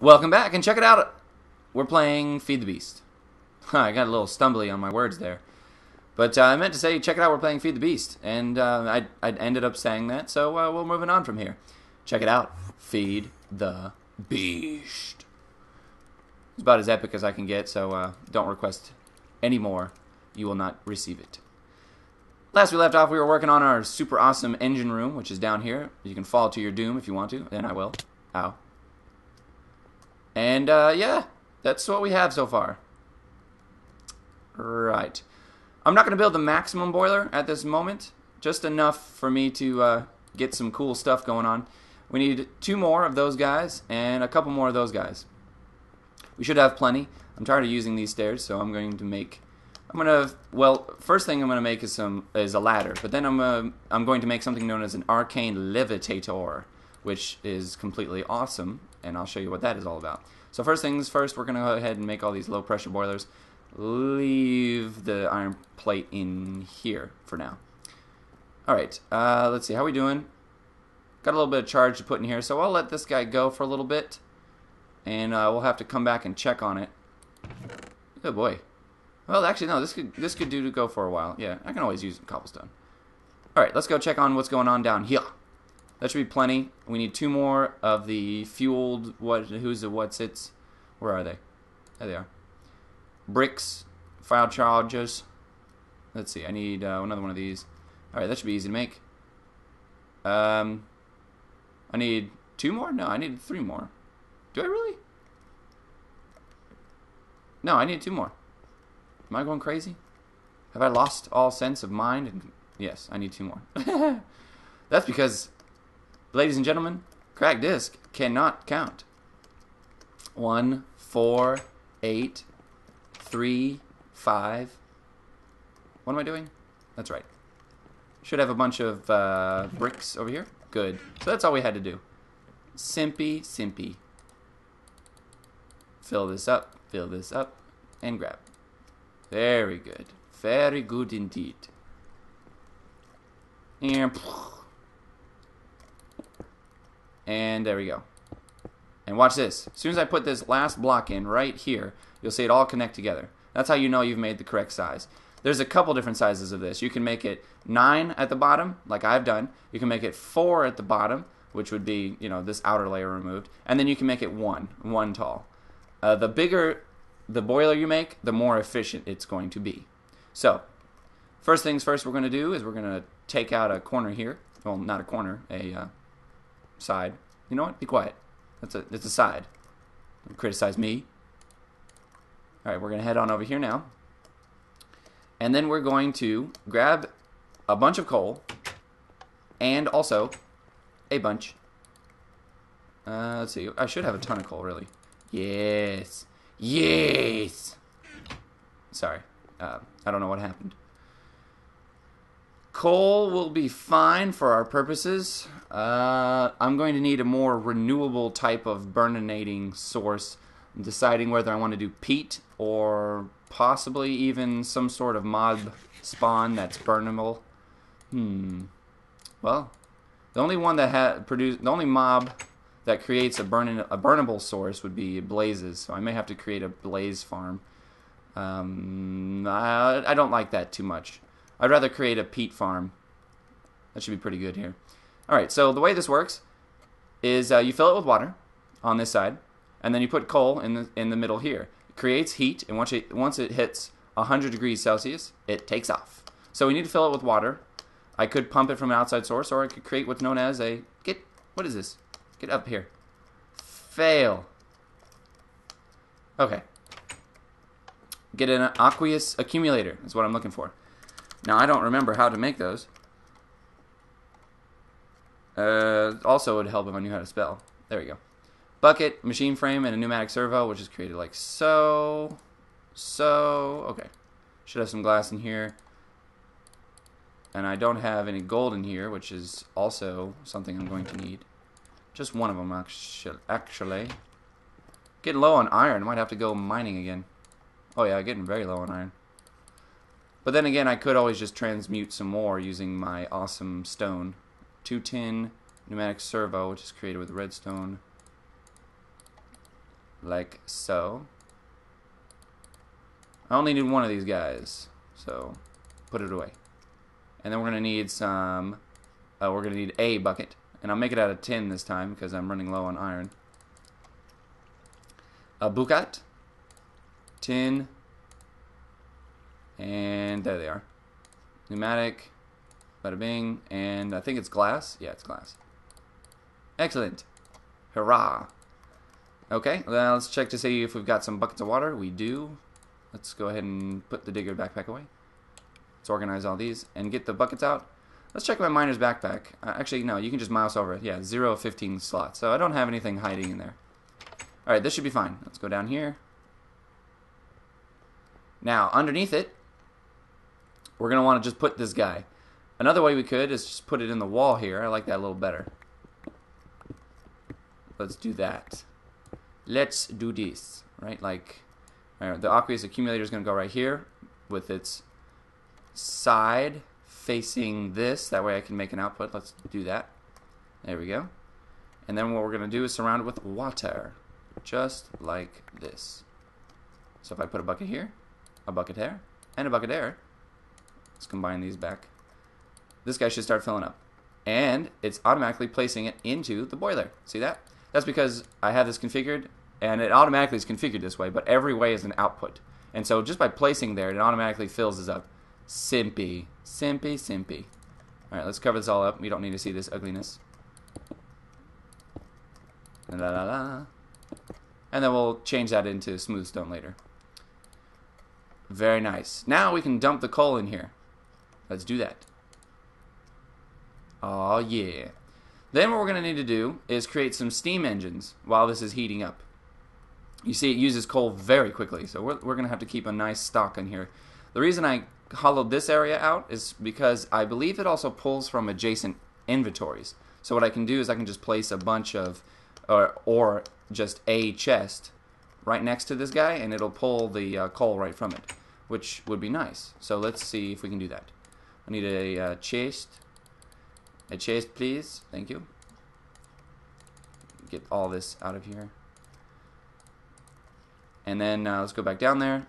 Welcome back, and check it out. We're playing Feed the Beast. I got a little stumbly on my words there. But I meant to say, check it out, we're playing Feed the Beast. And I ended up saying that, so we're moving on from here. Check it out. Feed the Beast. It's about as epic as I can get, so don't request any more. You will not receive it. Last we left off, we were working on our super awesome engine room, which is down here. You can fall to your doom if you want to, and I will. Ow. And, yeah, that's what we have so far. Right. I'm not going to build the maximum boiler at this moment. Just enough for me to get some cool stuff going on. We need 2 more of those guys and a couple more of those guys. We should have plenty. I'm tired of using these stairs, so I'm going to make... well, first thing I'm going to make is a ladder. But then I'm going to make something known as an arcane levitator, which is completely awesome, and I'll show you what that is all about. So first things first, we're going to go ahead and make all these low pressure boilers. Leave the iron plate in here for now. Alright, let's see, how are we doing? Got a little bit of charge to put in here, so I'll let this guy go for a little bit. And we'll have to come back and check on it. Oh boy. Well, actually, no, this could do to go for a while. Yeah, I can always use cobblestone. Alright, let's go check on what's going on down here. That should be plenty. We need 2 more of the fueled, what's-its. Where are they? There they are. Bricks, file charges. Let's see, I need another one of these. Alright, that should be easy to make. I need 2 more? No, I need 3 more. Do I really? No, I need 2 more. Am I going crazy? Have I lost all sense of mind? Yes, I need 2 more. That's because, ladies and gentlemen, cracked disc cannot count. 1, 4, 8, 3, 5. What am I doing? That's right. Should have a bunch of bricks over here. Good. So that's all we had to do. Simpy. Fill this up, and grab. Very good. Very good indeed. And there we go. And watch this. As soon as I put this last block in right here, you'll see it all connect together. That's how you know you've made the correct size. There's a couple different sizes of this. You can make it 9 at the bottom, like I've done. You can make it 4 at the bottom, which would be, you know, this outer layer removed. And then you can make it 1 tall. The bigger the boiler you make, the more efficient it's going to be. So, first things first we're going to do is we're going to take out a corner here. Well, not a corner, a side. You know what? Be quiet. It's a side. Don't criticize me. Alright, we're going to head on over here now. And then we're going to grab a bunch of coal and also a bunch. Let's see. I should have a ton of coal, really. Yes. Yes! Sorry. I don't know what happened. Coal will be fine for our purposes. I'm going to need a more renewable type of burninating source. I'm deciding whether I want to do peat or possibly even some sort of mob spawn that's burnable. Well, the only one that the only mob that creates a burnable source would be blazes. So I may have to create a blaze farm. I don't like that too much. I'd rather create a peat farm. That should be pretty good here. Alright, so the way this works is you fill it with water on this side, and then you put coal in the middle here. It creates heat, and once it hits 100 degrees Celsius, it takes off. So we need to fill it with water. I could pump it from an outside source, or I could create what's known as a... What is this? Get up here. Fail. Okay. Get an aqueous accumulator is what I'm looking for. Now, I don't remember how to make those. Also, it would help if I knew how to spell. There we go. Bucket, machine frame, and a pneumatic servo, which is created like so. Okay. Should have some glass in here. And I don't have any gold in here, which is also something I'm going to need. Just one of them, actually. Getting low on iron. Might have to go mining again. Oh yeah, getting very low on iron. But then again, I could always just transmute some more using my awesome stone. 2 tin, pneumatic servo, which is created with redstone. like so. I only need one of these guys, so put it away. And then we're going to need some, we're going to need a bucket. And I'll make it out of tin this time because I'm running low on iron. A bucket, tin, and there they are. Pneumatic, bada bing, and I think it's glass. Yeah, it's glass. Excellent. Hurrah. Okay, well, let's check to see if we've got some buckets of water. We do. Let's go ahead and put the digger backpack away. Let's organize all these and get the buckets out. Let's check my miner's backpack. Actually, no, you can just mouse over it. Yeah, 0 of 15 slots. So I don't have anything hiding in there. Alright, this should be fine. Let's go down here. Now, underneath it, we're going to want to just put this guy. Another way we could is just put it in the wall here. I like that a little better. Let's do that. Let's do this. Right, like, the aqueous accumulator is going to go right here with its side facing this. That way I can make an output. Let's do that. There we go. And then what we're going to do is surround it with water. Just like this. So if I put a bucket here, a bucket there, and a bucket there, let's combine these back. This guy should start filling up. And it's automatically placing it into the boiler. See that? That's because I have this configured, and it automatically is configured this way, but every way is an output. And so just by placing there, it automatically fills this up. Simpy. Simpy, simpy. Alright, let's cover this all up. We don't need to see this ugliness. La la la. And then we'll change that into smooth stone later. Very nice. Now we can dump the coal in here. Let's do that. Oh yeah. Then what we're going to need to do is create some steam engines while this is heating up. You see it uses coal very quickly, so we're going to have to keep a nice stock in here. The reason I hollowed this area out is because I believe it also pulls from adjacent inventories. So what I can do is I can just place a bunch of, or just a chest right next to this guy, and it'll pull the coal right from it, which would be nice. So let's see if we can do that. I need a chest. A chest, please. Thank you. Get all this out of here. And then let's go back down there.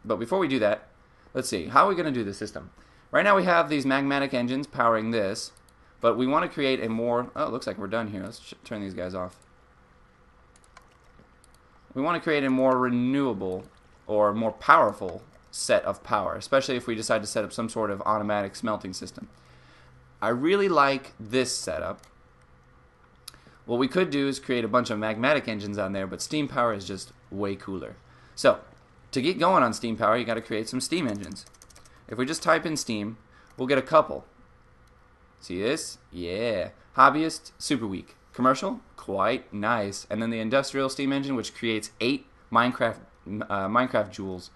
But before we do that, let's see. How are we going to do this system? Right now we have these magmatic engines powering this, but we want to create a more... Oh, it looks like we're done here. Let's turn these guys off. We want to create a more renewable or more powerful set of power, especially if we decide to set up some sort of automatic smelting system. I really like this setup. What we could do is create a bunch of magmatic engines on there, but steam power is just way cooler. So, to get going on steam power, you got to create some steam engines. If we just type in steam, we'll get a couple. See this? Yeah. Hobbyist, super weak. Commercial, quite nice. And then the industrial steam engine, which creates 8 Minecraft joules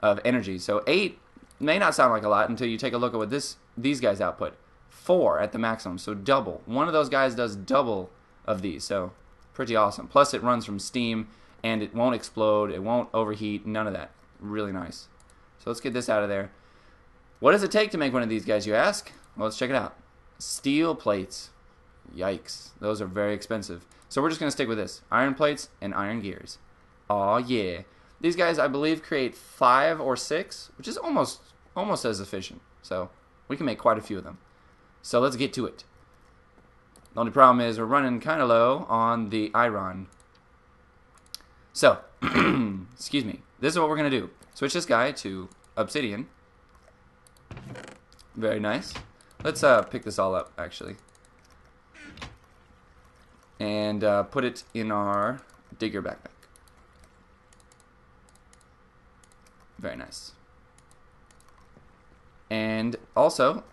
of energy. So 8 may not sound like a lot until you take a look at what these guys output. 4 at the maximum, so double. One of those guys does double of these, so pretty awesome. Plus it runs from steam, and it won't explode, it won't overheat, none of that. Really nice. So let's get this out of there. What does it take to make one of these guys, you ask? Well, let's check it out. Steel plates. Yikes. Those are very expensive. So we're just going to stick with this. Iron plates and iron gears. Aw, yeah. These guys, I believe, create 5 or 6, which is almost as efficient. So we can make quite a few of them. So let's get to it. The only problem is we're running kind of low on the iron. So, excuse me. This is what we're going to do. Switch this guy to obsidian. Very nice. Let's pick this all up, actually. And put it in our digger backpack. Very nice. And also,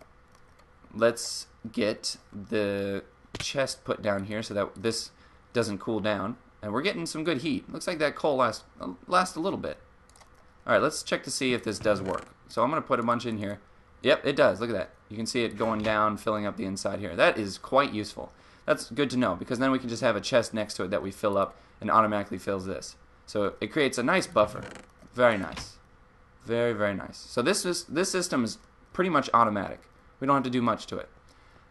let's get the chest put down here so that this doesn't cool down. And we're getting some good heat. Looks like that coal lasts a little bit. Alright, let's check to see if this does work. So I'm going to put a bunch in here. Yep, it does. Look at that. You can see it going down, filling up the inside here. That is quite useful. That's good to know, because then we can just have a chest next to it that we fill up and automatically fills this. So it creates a nice buffer. Very nice. Very, very nice. So this system is pretty much automatic. We don't have to do much to it.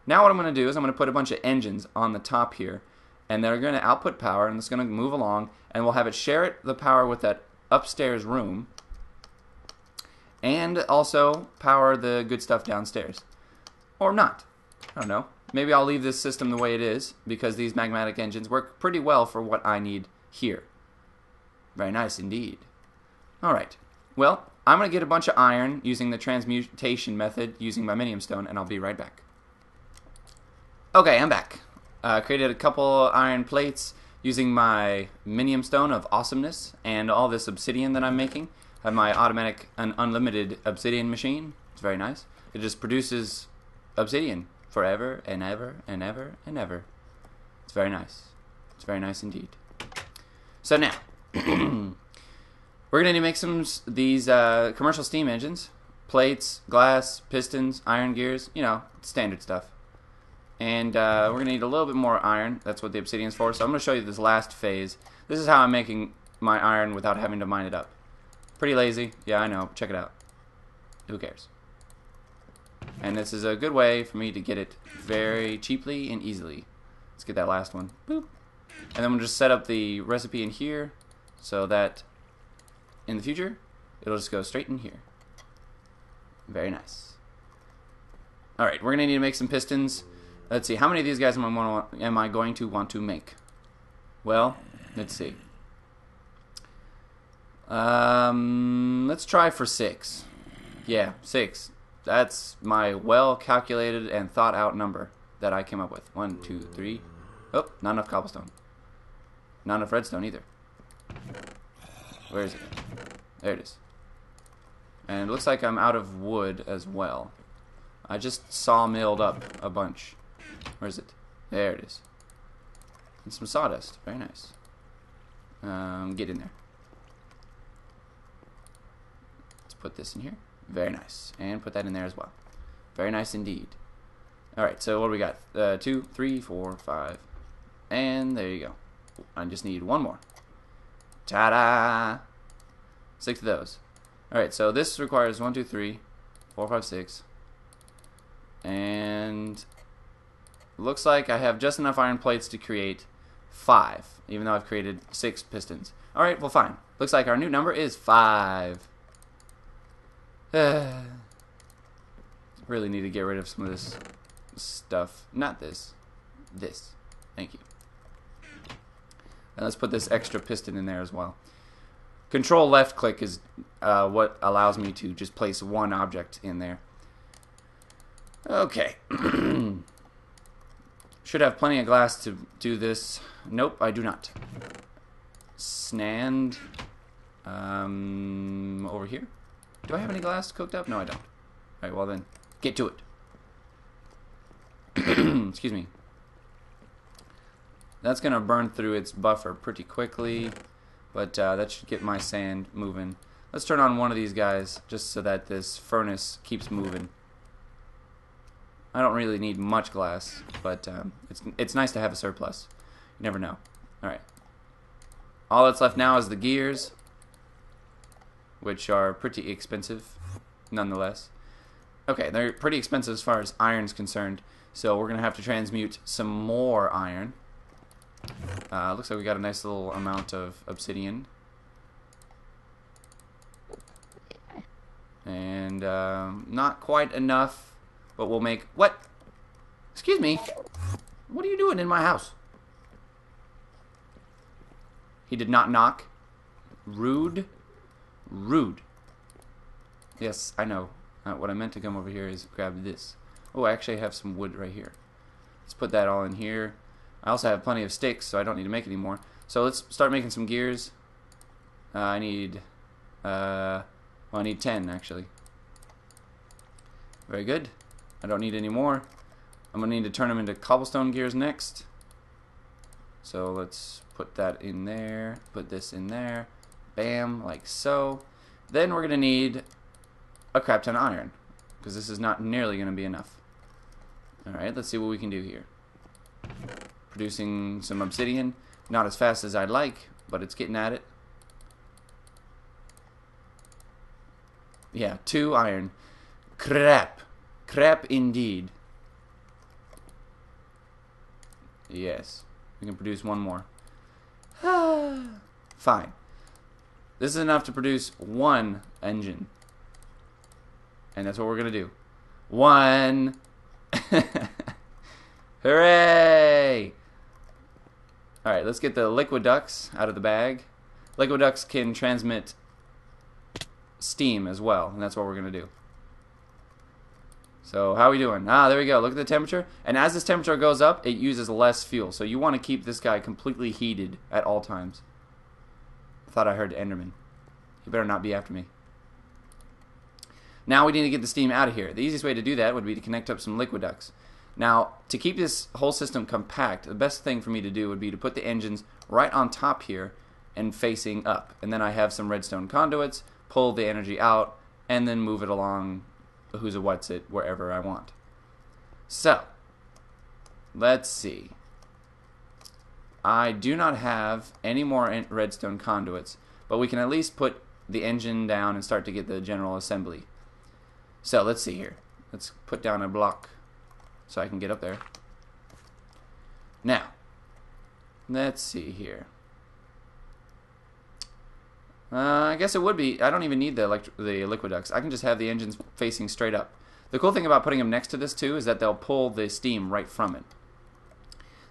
Now what I'm going to do is I'm going to put a bunch of engines on the top here, and they're going to output power, and it's going to move along, and we'll have it share the power with that upstairs room, and also power the good stuff downstairs. Or not. I don't know. Maybe I'll leave this system the way it is, because these magmatic engines work pretty well for what I need here. Very nice indeed. Alright. Well, I'm going to get a bunch of iron using the transmutation method using my minium stone, and I'll be right back. Okay, I'm back. Created a couple iron plates using my minium stone of awesomeness and all this obsidian that I'm making. I have my automatic and unlimited obsidian machine. It's very nice. It just produces obsidian forever and ever and ever and ever. It's very nice. It's very nice indeed. So now, we're going to need to make some these commercial steam engines. Plates, glass, pistons, iron gears, you know, standard stuff. And we're going to need a little bit more iron. That's what the obsidian's for. So I'm going to show you this last phase. This is how I'm making my iron without having to mine it up. Pretty lazy. Yeah, I know. Check it out. Who cares? And this is a good way for me to get it very cheaply and easily. Let's get that last one. Boop. And then we'll just set up the recipe in here so that in the future it'll just go straight in here. Very nice. Alright, we're going to need to make some pistons. Let's see, how many of these guys am I going to want to make? Well, let's see. Let's try for 6. Yeah, 6. That's my well-calculated and thought-out number that I came up with. 1, 2, 3. Oh, not enough cobblestone. Not enough redstone either. Where is it? There it is. And it looks like I'm out of wood as well. I just sawmilled up a bunch. Where is it? There it is. And some sawdust. Very nice. Get in there. Let's put this in here. Very nice. And put that in there as well. Very nice indeed. Alright, so what do we got? 2, 3, 4, 5. And there you go. I just need one more. Ta-da! 6 of those. Alright, so this requires 1, 2, 3, 4, 5, 6. And looks like I have just enough iron plates to create 5, even though I've created 6 pistons. Alright, well fine. Looks like our new number is 5. Really need to get rid of some of this stuff. Not this. This. Thank you. And let's put this extra piston in there as well. Control left click is what allows me to just place one object in there. Okay. Should have plenty of glass to do this. Nope, I do not. Snand. Over here. Do I have any glass cooked up? No, I don't. Alright, well then, get to it. Excuse me. That's going to burn through its buffer pretty quickly, but that should get my sand moving. Let's turn on one of these guys just so that this furnace keeps moving. I don't really need much glass, but it's nice to have a surplus. You never know. Alright. All that's left now is the gears, which are pretty expensive nonetheless. Okay, they're pretty expensive as far as iron's concerned, so we're going to have to transmute some more iron. Looks like we got a nice little amount of obsidian. And not quite enough, but we'll make... What? Excuse me. What are you doing in my house? He did not knock. Rude. Rude. Yes, I know. What I meant to come over here is grab this. Oh, I actually have some wood right here. Let's put that all in here. I also have plenty of sticks, so I don't need to make any more. So let's start making some gears. I need... well, I need 10, actually. Very good. I don't need any more. I'm going to need to turn them into cobblestone gears next. So let's put that in there. Put this in there. Bam, like so. Then we're going to need a crap ton of iron, because this is not nearly going to be enough. Alright, let's see what we can do here. Producing some obsidian. Not as fast as I'd like, but it's getting at it. Yeah, 2 iron. Crap. Crap indeed. Yes. We can produce one more. Fine. This is enough to produce one engine. And that's what we're going to do. One. Hooray! Alright, let's get the liquid ducts out of the bag. Liquid ducts can transmit steam as well, and that's what we're going to do. So how are we doing? There we go. Look at the temperature. And as this temperature goes up, it uses less fuel. So you want to keep this guy completely heated at all times. I thought I heard Enderman. He better not be after me. Now we need to get the steam out of here. The easiest way to do that would be to connect up some liquid ducts. Now, to keep this whole system compact, the best thing for me to do would be to put the engines right on top here and facing up. And then I have some redstone conduits, pull the energy out, and then move it along who's a what's it wherever I want. So, let's see. I do not have any more redstone conduits, but we can at least put the engine down and start to get the general assembly. So, let's see here. Let's put down a block so I can get up there. Now, let's see here. I guess it would be, I don't even need the liquid ducts. I can just have the engines facing straight up. The cool thing about putting them next to this too is that they'll pull the steam right from it.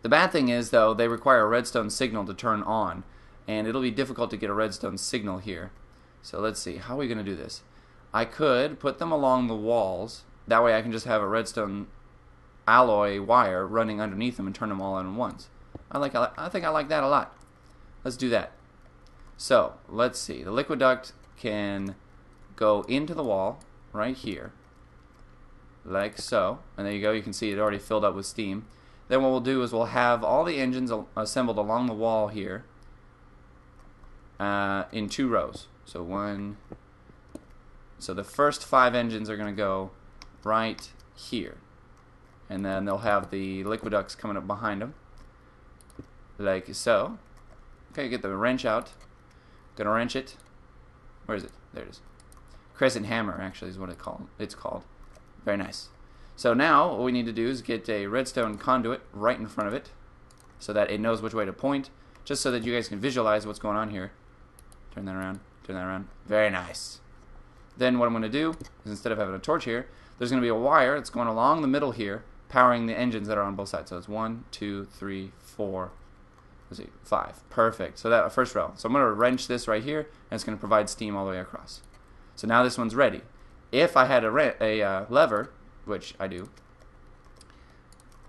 The bad thing is though, they require a redstone signal to turn on, and it'll be difficult to get a redstone signal here. So let's see, how are we going to do this? I could put them along the walls, that way I can just have a redstone alloy wire running underneath them and turn them all on at once. I think I like that a lot. Let's do that. So, let's see. The liquid duct can go into the wall right here, like so. And there you go. You can see it already filled up with steam. Then what we'll do is we'll have all the engines assembled along the wall here in 2 rows. So the first 5 engines are going to go right here. And then they'll have the liquid ducts coming up behind them, like so. Okay, get the wrench out. Gonna wrench it. Where is it? There it is. Crescent hammer, actually, is what it's called. Very nice. So now what we need to do is get a redstone conduit right in front of it, so that it knows which way to point, just so that you guys can visualize what's going on here. Turn that around. Turn that around. Very nice. Then what I'm going to do is, instead of having a torch here, there's going to be a wire that's going along the middle here, powering the engines that are on both sides. So it's 1, 2, 3, 4. Let's see, 5. Perfect. So that first row. So I'm going to wrench this right here, and it's going to provide steam all the way across. So now this one's ready. If I had a lever, which I do,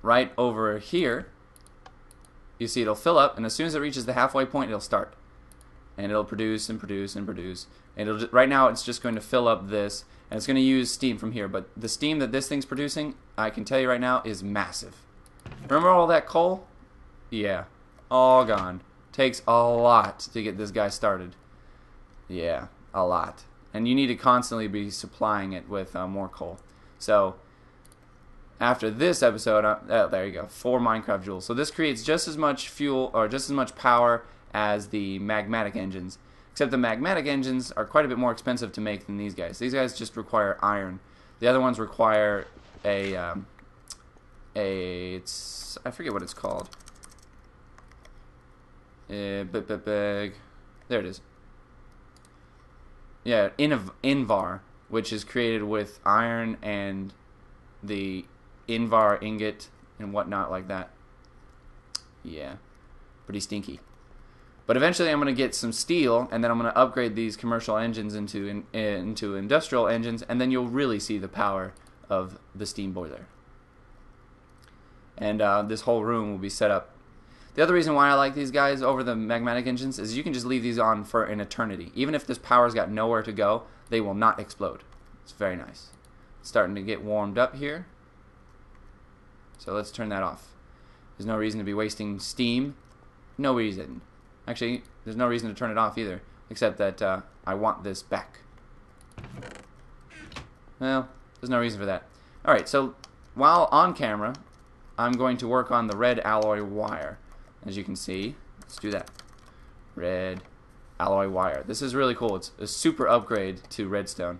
right over here, you see it'll fill up, and as soon as it reaches the halfway point, it'll start. And it'll produce and produce and produce. And right now it's just going to fill up this, and it's going to use steam from here. But the steam that this thing's producing, I can tell you right now, is massive. Remember all that coal? Yeah. All gone. Takes a lot to get this guy started. Yeah, a lot. And you need to constantly be supplying it with more coal. So, after this episode, there you go, 4 Minecraft joules. So this creates just as much fuel, or just as much power as the magmatic engines. Except the magmatic engines are quite a bit more expensive to make than these guys. These guys just require iron. The other ones require I forget what it's called. There it is. Yeah, Invar, which is created with iron and the Invar ingot and whatnot like that. Yeah, pretty stinky. But eventually I'm going to get some steel, and then I'm going to upgrade these commercial engines into industrial engines, and then you'll really see the power of the steam boiler. And this whole room will be set up. The other reason why I like these guys over the magmatic engines is you can just leave these on for an eternity. Even if this power's got nowhere to go, they will not explode. It's very nice. It's starting to get warmed up here. So let's turn that off. There's no reason to be wasting steam. No reason. Actually, there's no reason to turn it off either, except that I want this back. Well, there's no reason for that. Alright, so while on camera, I'm going to work on the red alloy wire. As you can see, let's do that. Red alloy wire. This is really cool. It's a super upgrade to redstone.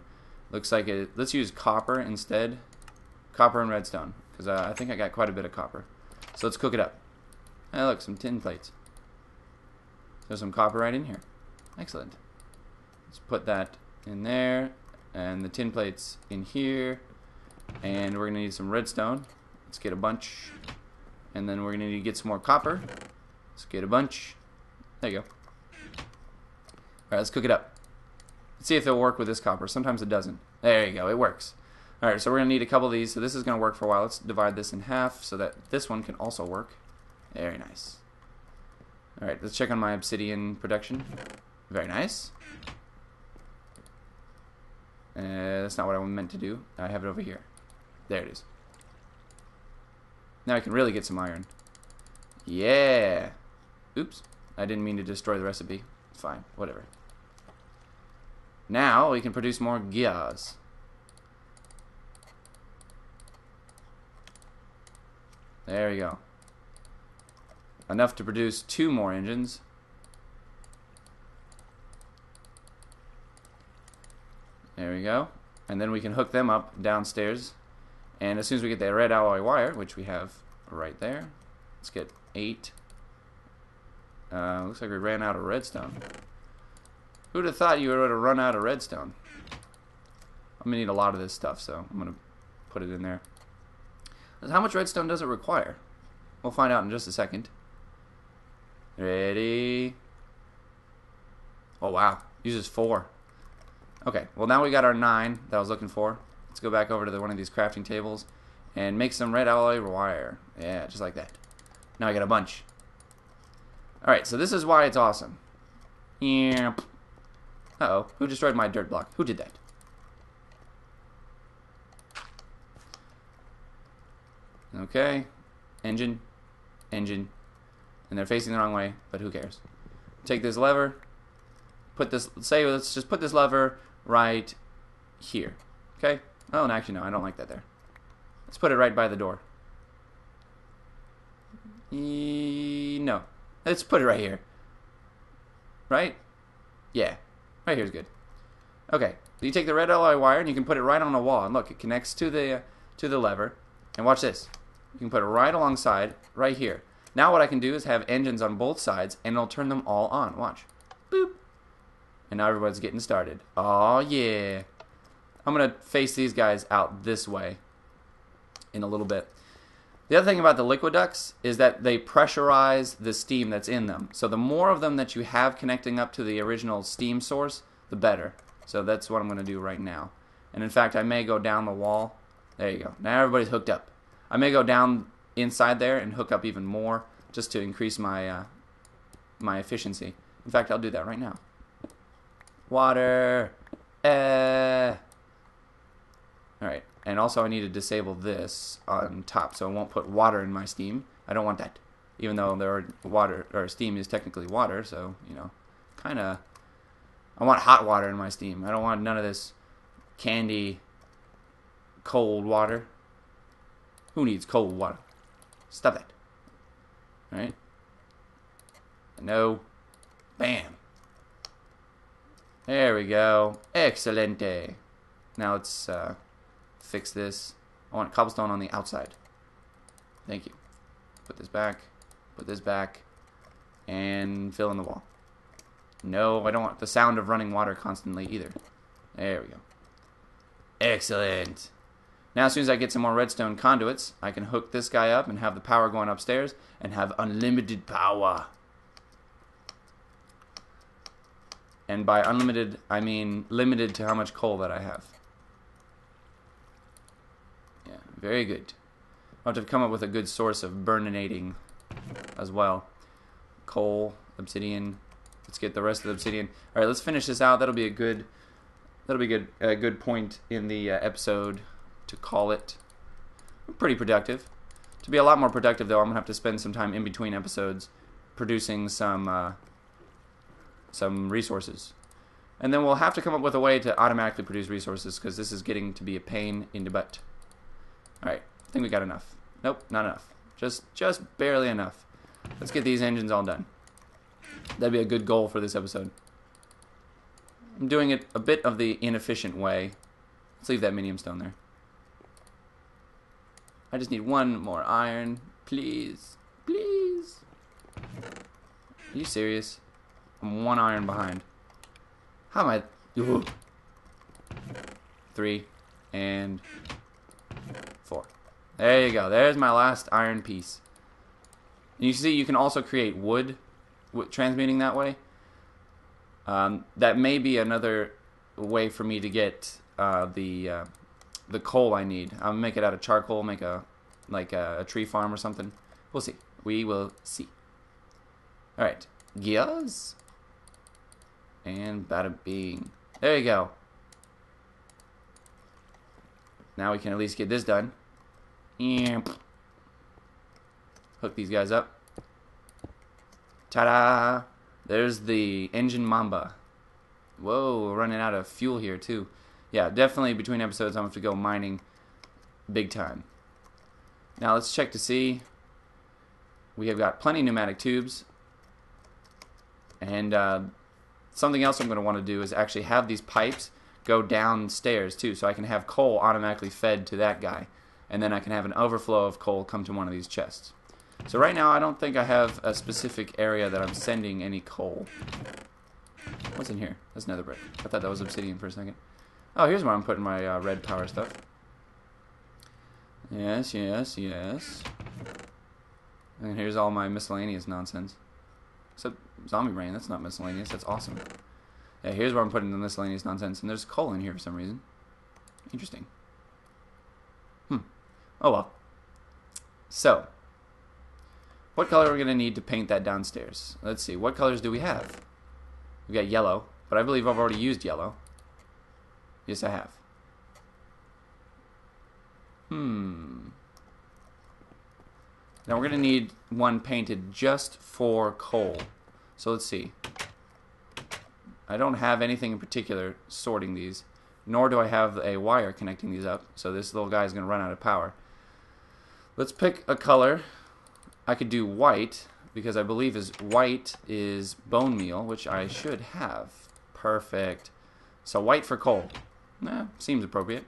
Looks like it. Let's use copper instead. Copper and redstone, because I think I got quite a bit of copper. So let's cook it up. Hey, look, some tin plates. There's some copper right in here. Excellent. Let's put that in there, and the tin plates in here, and we're gonna need some redstone. Let's get a bunch, and then we're gonna need to get some more copper. Let's get a bunch. There you go. All right, let's cook it up. Let's see if it'll work with this copper. Sometimes it doesn't. There you go, it works. All right, so we're gonna need a couple of these. So this is gonna work for a while. Let's divide this in half so that this one can also work. Very nice. All right, let's check on my obsidian production. Very nice. That's not what I meant to do. I have it over here. There it is. Now I can really get some iron. Yeah. Oops. I didn't mean to destroy the recipe. It's fine. Whatever. Now we can produce more gears. There we go. Enough to produce 2 more engines. There we go. And then we can hook them up downstairs. And as soon as we get that red alloy wire, which we have right there, let's get 8. Looks like we ran out of redstone. Who'd have thought you would have run out of redstone? I'm going to need a lot of this stuff, so I'm going to put it in there. How much redstone does it require? We'll find out in just a second. Ready? Oh, wow. Uses 4. Okay, well now we got our 9 that I was looking for. Let's go back over to one of these crafting tables and make some red alloy wire. Yeah, just like that. Now I got a bunch. Alright, so this is why it's awesome. Yep. Uh-oh, who destroyed my dirt block? Who did that? Okay, engine, engine. And they're facing the wrong way, but who cares? Take this lever, put this, let's just put this lever right here. Okay? Oh, and actually no, I don't like that there. Let's put it right by the door. No. Let's put it right here. Right? Yeah. Right here's good. Okay. So you take the red alloy wire and you can put it right on a wall. And look, it connects to the lever. And watch this. You can put it right alongside, right here. Now what I can do is have engines on both sides, and it'll turn them all on. Watch. Boop. And now everybody's getting started. Oh yeah. I'm going to face these guys out this way in a little bit. The other thing about the liquid ducts is that they pressurize the steam that's in them. So the more of them that you have connecting up to the original steam source, the better. So that's what I'm going to do right now. And in fact, I may go down the wall. There you go. Now everybody's hooked up. I may go down inside there and hook up even more just to increase my my efficiency. In fact, I'll do that right now. Water. Alright, and also I need to disable this on top so it won't put water in my steam. I don't want that. Even though there water or steam is technically water, so, you know, kinda I want hot water in my steam. I don't want none of this candy cold water. Who needs cold water? Stop that. Alright. No. Bam. There we go. Excelente. Now let's fix this. I want cobblestone on the outside. Thank you. Put this back. Put this back. And fill in the wall. No, I don't want the sound of running water constantly either. There we go. Excellent. Now as soon as I get some more redstone conduits, I can hook this guy up and have the power going upstairs and have unlimited power. And by unlimited, I mean limited to how much coal that I have. Yeah, very good. I'll have to come up with a good source of burninating as well. Coal, obsidian. Let's get the rest of the obsidian. All right, let's finish this out. That'll be a good point in the episode to call it. Pretty productive. To be a lot more productive, though, I'm gonna have to spend some time in between episodes producing some resources, and then we'll have to come up with a way to automatically produce resources because this is getting to be a pain in the butt. All right, I think we got enough. Nope, not enough. Just barely enough. Let's get these engines all done. That'd be a good goal for this episode. I'm doing it a bit of the inefficient way. Let's leave that minium stone there. I just need one more iron, please. Please. Are you serious? I'm 1 iron behind. How am I? Ugh. 3 and 4. There you go. There's my last iron piece. And you see, you can also create wood transmuting that way. That may be another way for me to get the coal I need. I'll make it out of charcoal, make a tree farm or something. We'll see. We will see. All right, gears and bada bing. There you go. Now we can at least get this done. Hook these guys up. Ta-da! There's the engine Mamba. Whoa, we're running out of fuel here too. Yeah, definitely between episodes I'm going to have to go mining big time. Now let's check to see. We have got plenty of pneumatic tubes. And something else I'm going to want to do is actually have these pipes go downstairs too, so I can have coal automatically fed to that guy. And then I can have an overflow of coal come to one of these chests. So right now I don't think I have a specific area that I'm sending any coal. What's in here? That's nether brick. I thought that was obsidian for a second. Oh, here's where I'm putting my red power stuff. Yes, yes, yes. And here's all my miscellaneous nonsense. Except zombie brain, that's not miscellaneous, that's awesome. Yeah, here's where I'm putting the miscellaneous nonsense, and there's coal in here for some reason. Interesting. Oh well. So, what color are we going to need to paint that downstairs? Let's see, what colors do we have? We got yellow, but I believe I've already used yellow. Yes, I have. Now we're going to need one painted just for coal. So let's see. I don't have anything in particular sorting these, nor do I have a wire connecting these up, so this little guy is going to run out of power. Let's pick a color. I could do white, because I believe white is bone meal, which I should have. Perfect. So white for coal. Seems appropriate.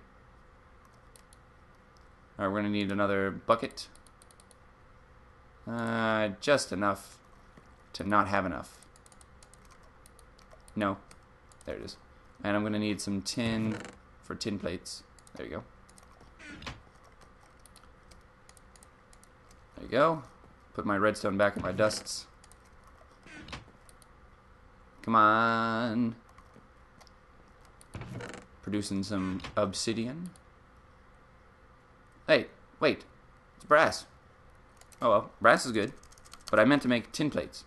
Alright, we're going to need another bucket. Just enough to not have enough. No. There it is. And I'm going to need some tin for tin plates. There you go. There you go. Put my redstone back in my dusts. Come on. Producing some obsidian. Hey, wait. It's brass. Oh well, brass is good. But I meant to make tin plates.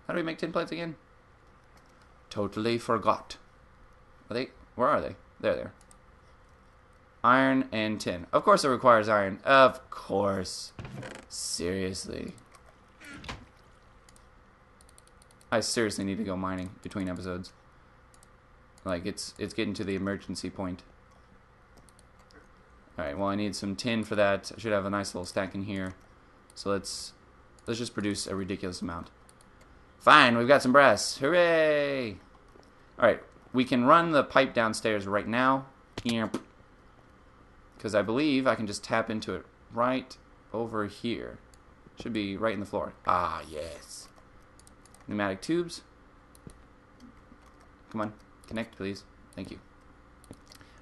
How do we make tin plates again? Totally forgot. Are they? Where are they? There. Iron and tin. Of course it requires iron. Of course. Seriously. I seriously need to go mining between episodes. Like, it's getting to the emergency point. Alright, well I need some tin for that. I should have a nice little stack in here. So let's just produce a ridiculous amount. Fine, we've got some brass. Hooray! Alright, we can run the pipe downstairs right now. Because I believe I can just tap into it right over here. Should be right in the floor. Ah, yes. Pneumatic tubes. Come on, connect please. Thank you.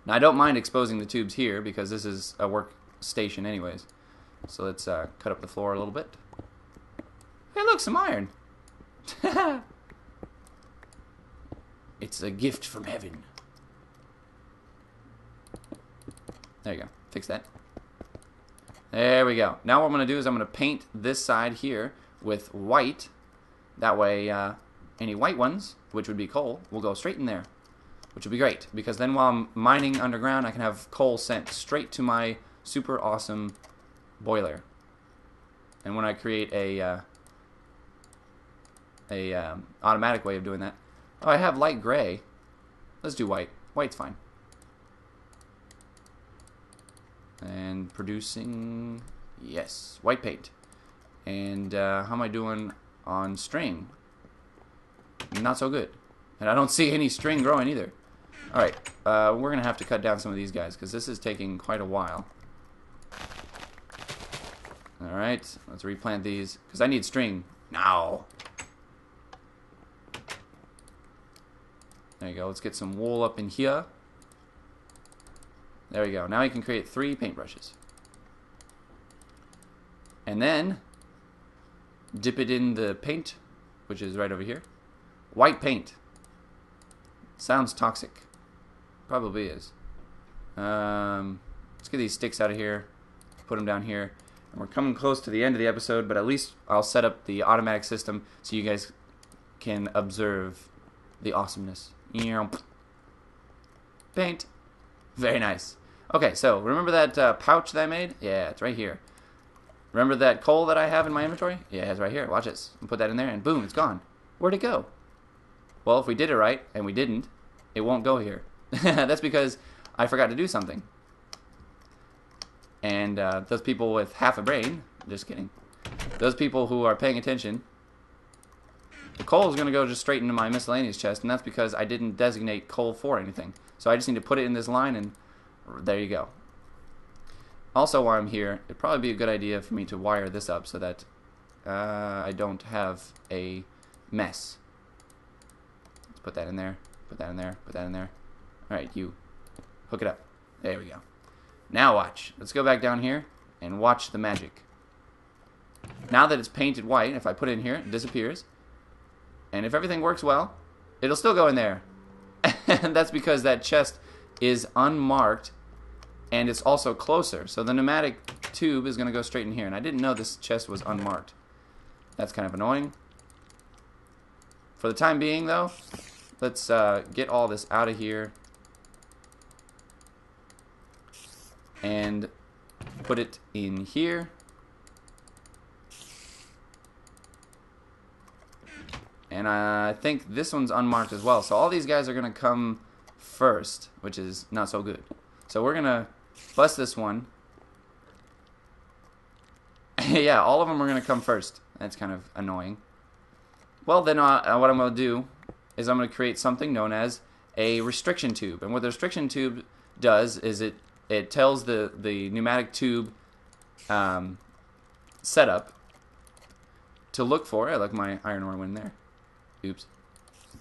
Now I don't mind exposing the tubes here because this is a workstation anyways. So let's cut up the floor a little bit. Hey look, some iron. It's a gift from heaven. There you go. Fix that. There we go. Now what I'm going to do is I'm going to paint this side here with white. That way any white ones, which would be coal, will go straight in there. Which would be great, because then while I'm mining underground, I can have coal sent straight to my super awesome boiler. And when I create a automatic way of doing that. Oh, I have light gray. Let's do white. White's fine. And producing, yes, white paint. And how am I doing on string? Not so good. And I don't see any string growing either. Alright, we're going to have to cut down some of these guys because this is taking quite a while. Alright, let's replant these because I need string now. There you go. Let's get some wool up in here. There we go. Now you can create 3 paintbrushes. And then dip it in the paint, which is right over here. White paint. Sounds toxic. Probably is. Let's get these sticks out of here. Put them down here. And we're coming close to the end of the episode, but at least I'll set up the automatic system so you guys can observe the awesomeness. Paint. Very nice. Okay, so remember that pouch that I made? Yeah, it's right here. Remember that coal that I have in my inventory? Yeah, it's right here. Watch this. I'll put that in there, and boom, it's gone. Where'd it go? Well, if we did it right, and we didn't, it won't go here. That's because I forgot to do something. And those people with half a brain, just kidding, those people who are paying attention, the coal is going to go just straight into my miscellaneous chest, and that's because I didn't designate coal for anything. So I just need to put it in this line, and there you go. Also, while I'm here, it'd probably be a good idea for me to wire this up so that I don't have a mess. Let's put that in there, put that in there, put that in there. Alright, you. Hook it up. There we go. Now watch. Let's go back down here and watch the magic. Now that it's painted white, if I put it in here, it disappears. And if everything works well, it'll still go in there. And that's because that chest is unmarked, and it's also closer. So the pneumatic tube is going to go straight in here. And I didn't know this chest was unmarked. That's kind of annoying. For the time being, though, let's get all this out of here and put it in here. And I think this one's unmarked as well. So all these guys are going to come first, which is not so good. So we're going to bust this one. Yeah, all of them are going to come first. That's kind of annoying. Well, then what I'm going to do is I'm going to create something known as a restriction tube. And what the restriction tube does is it tells the pneumatic tube setup to look for. I like my iron ore went in there. Oops.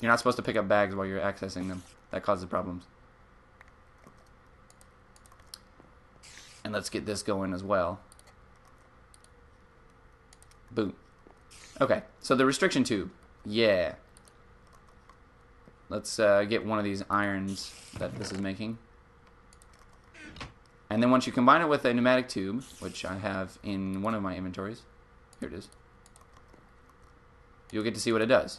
You're not supposed to pick up bags while you're accessing them. That causes problems. And let's get this going as well. Boom. Okay, so the restriction tube. Yeah. Let's get one of these irons that this is making. And then once you combine it with a pneumatic tube, which I have in one of my inventories, here it is, you'll get to see what it does.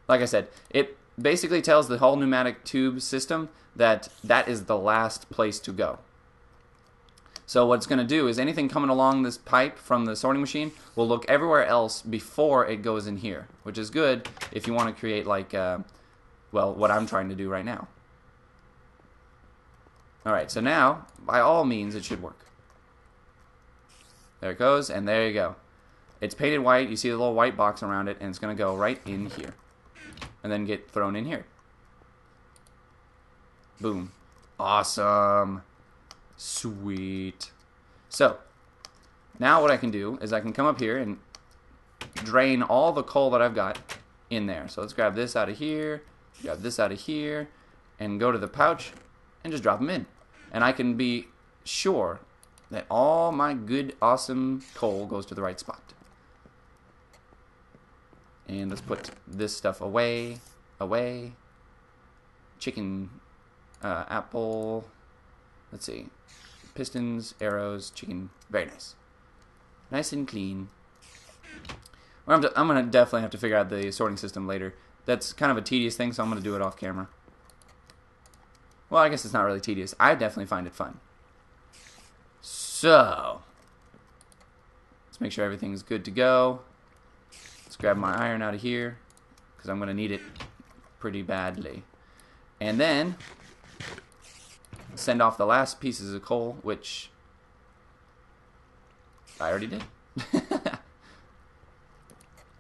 Like I said, it basically tells the whole pneumatic tube system that that is the last place to go. So what it's going to do is anything coming along this pipe from the sorting machine will look everywhere else before it goes in here, which is good if you want to create like, well, what I'm trying to do right now. Alright, so now, by all means, it should work. There it goes, and there you go. It's painted white, you see the little white box around it, and it's going to go right in here. And then get thrown in here. Boom. Awesome. Sweet. So, now what I can do is I can come up here and drain all the coal that I've got in there. So let's grab this out of here, grab this out of here, and go to the pouch and just drop them in. And I can be sure that all my good, awesome coal goes to the right spot. And let's put this stuff away. Chicken, apple, let's see. Pistons, arrows, chicken. Very nice. Nice and clean. Well, I'm going to definitely have to figure out the sorting system later. That's kind of a tedious thing, so I'm going to do it off camera. Well, I guess it's not really tedious. I definitely find it fun. So, let's make sure everything's good to go. Let's grab my iron out of here, because I'm going to need it pretty badly. And then, send off the last pieces of coal, which I already did.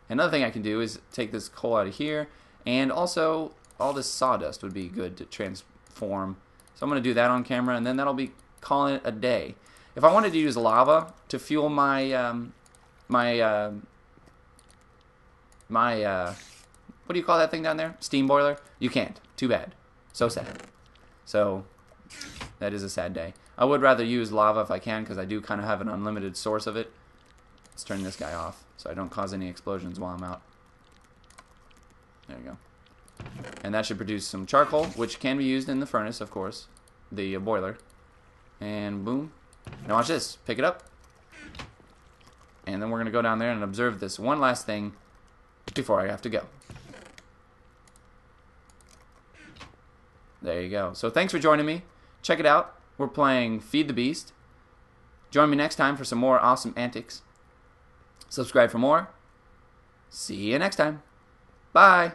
Another thing I can do is take this coal out of here, and also all this sawdust would be good to transform. So I'm going to do that on camera, and then that'll be calling it a day. If I wanted to use lava to fuel my what do you call that thing down there? Steam boiler? You can't. Too bad. So sad. So that is a sad day. I would rather use lava if I can, because I do kind of have an unlimited source of it. Let's turn this guy off so I don't cause any explosions while I'm out. There you go. And that should produce some charcoal, which can be used in the furnace, of course. The boiler. And boom. Now watch this. Pick it up. And then we're going to go down there and observe this one last thing before I have to go. There you go. So thanks for joining me. Check it out. We're playing Feed the Beast. Join me next time for some more awesome antics. Subscribe for more. See you next time. Bye.